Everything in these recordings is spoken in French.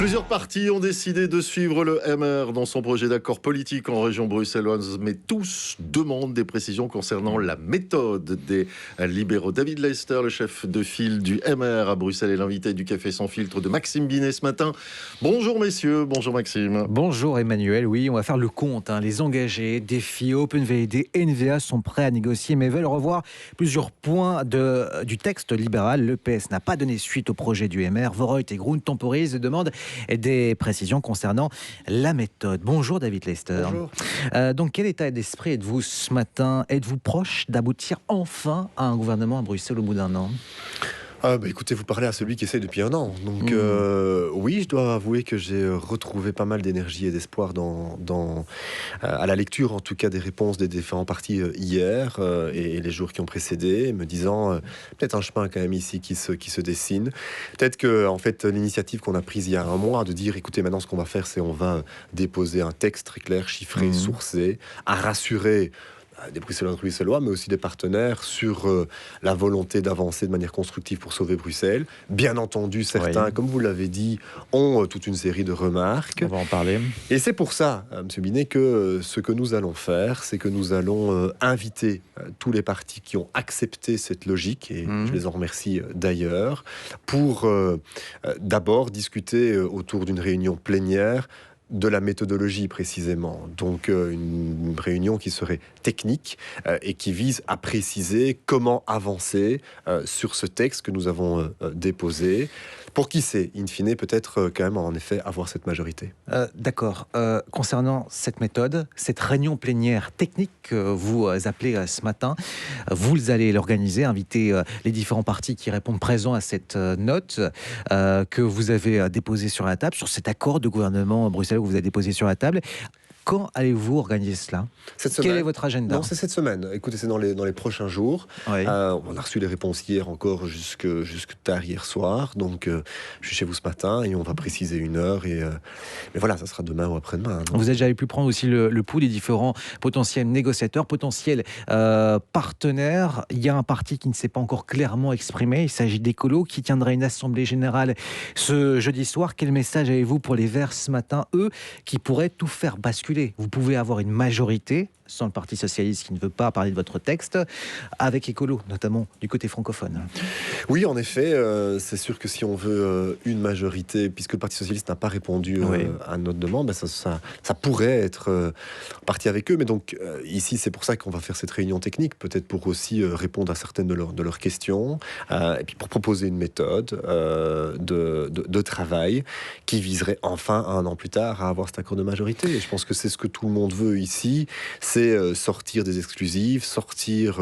Plusieurs partis ont décidé de suivre le MR dans son projet d'accord politique en région bruxelloise, mais tous demandent des précisions concernant la méthode des libéraux. David Leyster, le chef de file du MR à Bruxelles, est l'invité du Café sans filtre de Maxime Binet ce matin. Bonjour messieurs, bonjour Maxime. Bonjour Emmanuel, oui, on va faire le compte. Les engagés, Défi, OpenVID et NVA sont prêts à négocier, mais veulent revoir plusieurs points du texte libéral. Le PS n'a pas donné suite au projet du MR. Voreut et Groen temporisent et demandent des précisions concernant la méthode. Bonjour David Leyster. Bonjour. Donc quel état d'esprit êtes-vous ce matin? Êtes-vous proche d'aboutir enfin à un gouvernement à Bruxelles au bout d'un an? Écoutez, vous parlez à celui qui essaie depuis un an. Donc oui, je dois avouer que j'ai retrouvé pas mal d'énergie et d'espoir à la lecture, en tout cas, des réponses des différents partis hier et les jours qui ont précédé, me disant peut-être un chemin quand même ici qui se dessine. Peut-être que en fait l'initiative qu'on a prise il y a un mois de dire écoutez, maintenant ce qu'on va faire, c'est on va déposer un texte très clair, chiffré, sourcé, à rassurer des Bruxellois, mais aussi des partenaires sur la volonté d'avancer de manière constructive pour sauver Bruxelles. Bien entendu, certains, comme vous l'avez dit, ont toute une série de remarques. On va en parler. Et c'est pour ça, M. Binet, que ce que nous allons faire, c'est que nous allons inviter tous les partis qui ont accepté cette logique, et je les en remercie d'ailleurs, pour d'abord discuter autour d'une réunion plénière de la méthodologie précisément. Donc une réunion qui serait technique et qui vise à préciser comment avancer sur ce texte que nous avons déposé, pour qui sait, in fine, peut-être quand même en effet avoir cette majorité. D'accord. Concernant cette méthode, cette réunion plénière technique que vous appelez ce matin, vous allez l'organiser, inviter les différents partis qui répondent présents à cette note que vous avez déposée sur la table, sur cet accord de gouvernement Bruxelles que vous avez déposé sur la table. Quand allez-vous organiser cela? Quel est votre agenda? Non, c'est cette semaine. Écoutez, c'est dans les prochains jours. Oui. On a reçu les réponses hier encore jusque tard hier soir. Donc, je suis chez vous ce matin et on va préciser une heure. Mais voilà, ça sera demain ou après-demain. Vous avez déjà pu prendre aussi le pouls des différents potentiels négociateurs, potentiels partenaires. Il y a un parti qui ne s'est pas encore clairement exprimé. Il s'agit d'Écolo qui tiendra une assemblée générale ce jeudi soir. Quel message avez-vous pour les Verts ce matin, eux, qui pourraient tout faire basculer? Vous pouvez avoir une majorité sans le Parti Socialiste qui ne veut pas parler de votre texte, avec Écolo, notamment du côté francophone. Oui, en effet, c'est sûr que si on veut une majorité, puisque le Parti Socialiste n'a pas répondu à notre demande, ça pourrait être parti avec eux. Mais donc, ici, c'est pour ça qu'on va faire cette réunion technique, peut-être pour aussi répondre à certaines de leurs questions, et puis pour proposer une méthode de travail qui viserait enfin, un an plus tard, à avoir cet accord de majorité. Et je pense que c'est ce que tout le monde veut ici, c'est sortir des exclusives, sortir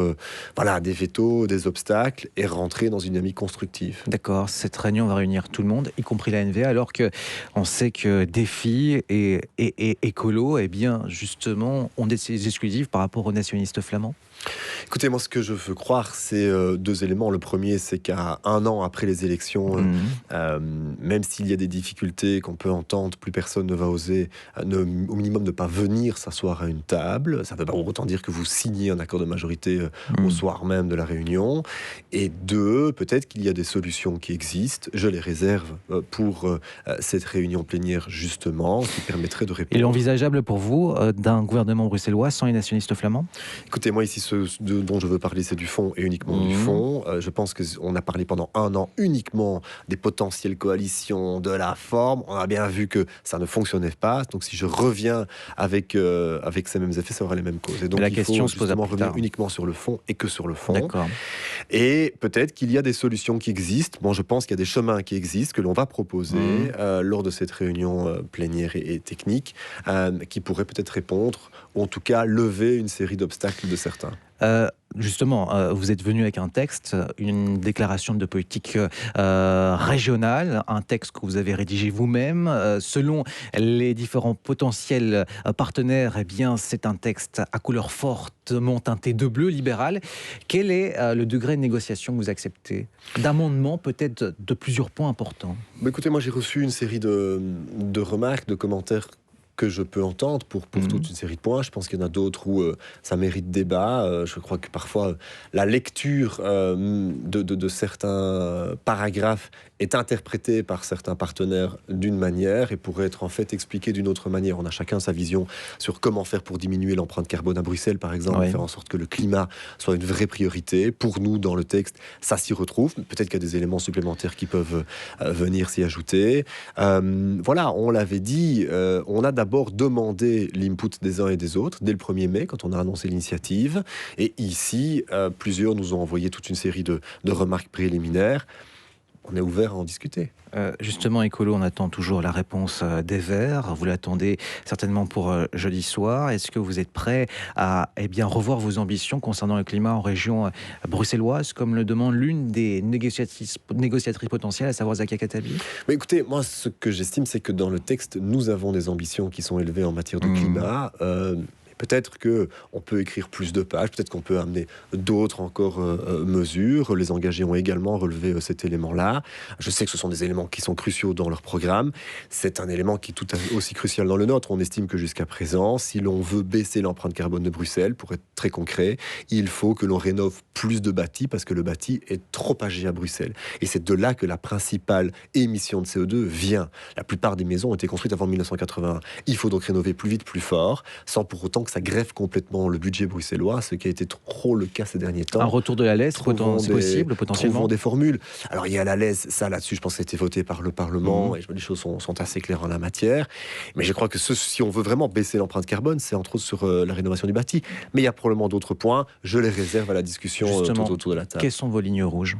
des vétos, des obstacles et rentrer dans une dynamique constructive. D'accord, cette réunion va réunir tout le monde, y compris la NVA, alors qu'on sait que Défi et Écolo, justement, ont des exclusives par rapport aux nationalistes flamands. Écoutez, moi, ce que je veux croire, c'est deux éléments. Le premier, c'est qu'à un an après les élections, même s'il y a des difficultés qu'on peut entendre, plus personne ne va oser, au minimum, ne pas venir s'asseoir à une table. Ça ne veut pas autant dire que vous signez un accord de majorité au soir même de la réunion. Et deux, peut-être qu'il y a des solutions qui existent. Je les réserve pour cette réunion plénière, justement, qui permettrait de répondre. Il est envisageable pour vous d'un gouvernement bruxellois sans les nationalistes flamands? Écoutez, moi, ici, ce dont je veux parler, c'est du fond et uniquement du fond. Je pense qu'on a parlé pendant un an uniquement des potentielles coalitions, de la forme. On a bien vu que ça ne fonctionnait pas. Donc, si je reviens avec ces mêmes effets, ça aura les mêmes causes. Et donc, la il question faut se pose à plus revenir tard. uniquement sur le fond et que sur le fond. D'accord. Et peut-être qu'il y a des solutions qui existent. Bon, je pense qu'il y a des chemins qui existent, que l'on va proposer lors de cette réunion plénière et technique, qui pourraient peut-être répondre, ou en tout cas lever une série d'obstacles de certains. Justement, vous êtes venu avec un texte, une déclaration de politique régionale, un texte que vous avez rédigé vous-même. Selon les différents potentiels partenaires, c'est un texte à couleur fortement teinté de bleu, libéral. Quel est le degré de négociation que vous acceptez? D'amendements, peut-être de plusieurs points importants. Écoutez, moi j'ai reçu une série de remarques, de commentaires que je peux entendre pour toute une série de points. Je pense qu'il y en a d'autres où ça mérite débat. Je crois que parfois la lecture de certains paragraphes est interprété par certains partenaires d'une manière et pourrait être en fait expliqué d'une autre manière. On a chacun sa vision sur comment faire pour diminuer l'empreinte carbone à Bruxelles, par exemple, faire en sorte que le climat soit une vraie priorité. Pour nous, dans le texte, ça s'y retrouve. Peut-être qu'il y a des éléments supplémentaires qui peuvent venir s'y ajouter. Voilà, on l'avait dit, on a d'abord demandé l'input des uns et des autres dès le 1er mai, quand on a annoncé l'initiative. Et ici, plusieurs nous ont envoyé toute une série de remarques préliminaires. On est ouvert à en discuter. Justement, écolo, on attend toujours la réponse des Verts. Vous l'attendez certainement pour jeudi soir. Est-ce que vous êtes prêt à revoir vos ambitions concernant le climat en région bruxelloise, comme le demande l'une des négociatrices potentielles, à savoir Zakia Khattabi? Mais écoutez, moi, ce que j'estime, c'est que dans le texte, nous avons des ambitions qui sont élevées en matière de climat. Peut-être qu'on peut écrire plus de pages, peut-être qu'on peut amener d'autres encore mesures. Les engagés ont également relevé cet élément-là. Je sais que ce sont des éléments qui sont cruciaux dans leur programme. C'est un élément qui est tout aussi crucial dans le nôtre. On estime que jusqu'à présent, si l'on veut baisser l'empreinte carbone de Bruxelles, pour être très concret, il faut que l'on rénove plus de bâtis parce que le bâti est trop âgé à Bruxelles. Et c'est de là que la principale émission de CO2 vient. La plupart des maisons ont été construites avant 1981. Il faut donc rénover plus vite, plus fort, sans pour autant que ça greffe complètement le budget bruxellois, ce qui a été trop le cas ces derniers temps. Un retour de la LES, c'est possible, potentiellement. Trouvons des formules. Alors, il y a la LES, ça là-dessus, je pense que ça a été voté par le Parlement, et les choses sont assez claires en la matière. Mais je crois que si on veut vraiment baisser l'empreinte carbone, c'est entre autres sur la rénovation du bâti. Mais il y a probablement d'autres points. Je les réserve à la discussion tout autour de la table. Quelles sont vos lignes rouges?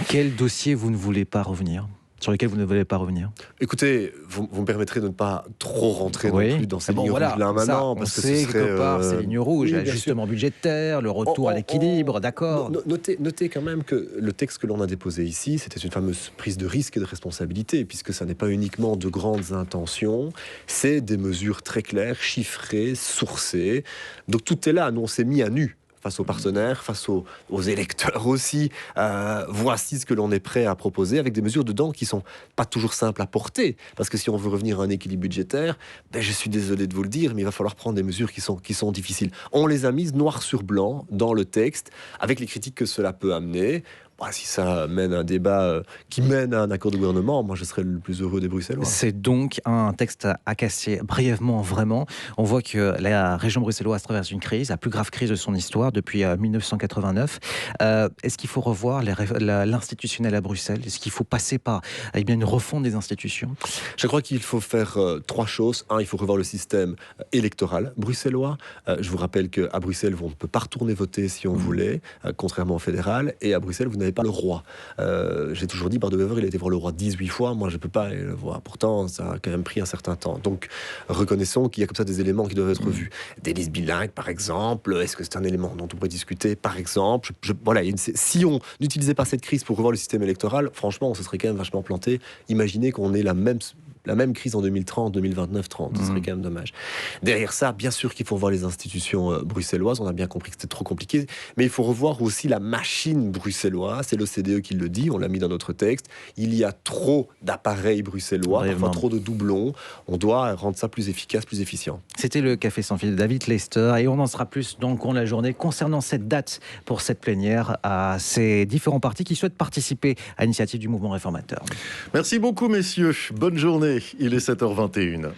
Quel dossier vous ne voulez pas revenir? Sur lesquels vous ne voulez pas revenir? Écoutez, vous me permettrez de ne pas trop rentrer non plus dans ces lignes rouges là maintenant, parce que ce serait ces lignes rouges, l'ajustement budgétaire, le retour à l'équilibre, d'accord. Notez quand même que le texte que l'on a déposé ici, c'était une fameuse prise de risque et de responsabilité, puisque ça n'est pas uniquement de grandes intentions, c'est des mesures très claires, chiffrées, sourcées. Donc tout est là, nous on s'est mis à nu face aux partenaires, face aux électeurs aussi. Voici ce que l'on est prêt à proposer, avec des mesures dedans qui sont pas toujours simples à porter, parce que si on veut revenir à un équilibre budgétaire, je suis désolé de vous le dire, mais il va falloir prendre des mesures qui sont difficiles. On les a mises noir sur blanc dans le texte, avec les critiques que cela peut amener. Si ça mène à un débat qui mène à un accord de gouvernement, moi je serais le plus heureux des Bruxellois. C'est donc un texte à casser brièvement, vraiment. On voit que la région bruxelloise traverse une crise, la plus grave crise de son histoire depuis 1989. Est-ce qu'il faut revoir l'institutionnel à Bruxelles? Est-ce qu'il faut passer par une refonte des institutions? Je crois qu'il faut faire 3 choses. Un, il faut revoir le système électoral bruxellois. Je vous rappelle qu'à Bruxelles, on ne peut pas retourner voter si on voulait, contrairement au fédéral. Et à Bruxelles, vous n'avez pas le roi. J'ai toujours dit, Bart de Wever, il a été voir le roi 18 fois. Moi, je ne peux pas le voir. Pourtant, ça a quand même pris un certain temps. Donc, reconnaissons qu'il y a comme ça des éléments qui doivent être vus. Des listes bilingues, par exemple. Est-ce que c'est un élément dont on pourrait discuter, par exemple? Voilà, si on n'utilisait pas cette crise pour revoir le système électoral, franchement, on se serait quand même vachement planté. Imaginez qu'on ait la même crise en 2030, 2029, 30. Ce serait quand même dommage. Derrière ça, bien sûr qu'il faut revoir les institutions bruxelloises. On a bien compris que c'était trop compliqué. Mais il faut revoir aussi la machine bruxelloise. C'est l'OCDE qui le dit. On l'a mis dans notre texte. Il y a trop d'appareils bruxellois, parfois trop de doublons. On doit rendre ça plus efficace, plus efficient. C'était le Café sans fil de David Lester. Et on en sera plus dans le cours de la journée concernant cette date pour cette plénière à ces différents partis qui souhaitent participer à l'initiative du mouvement réformateur. Merci beaucoup, messieurs. Bonne journée. Il est 7h21.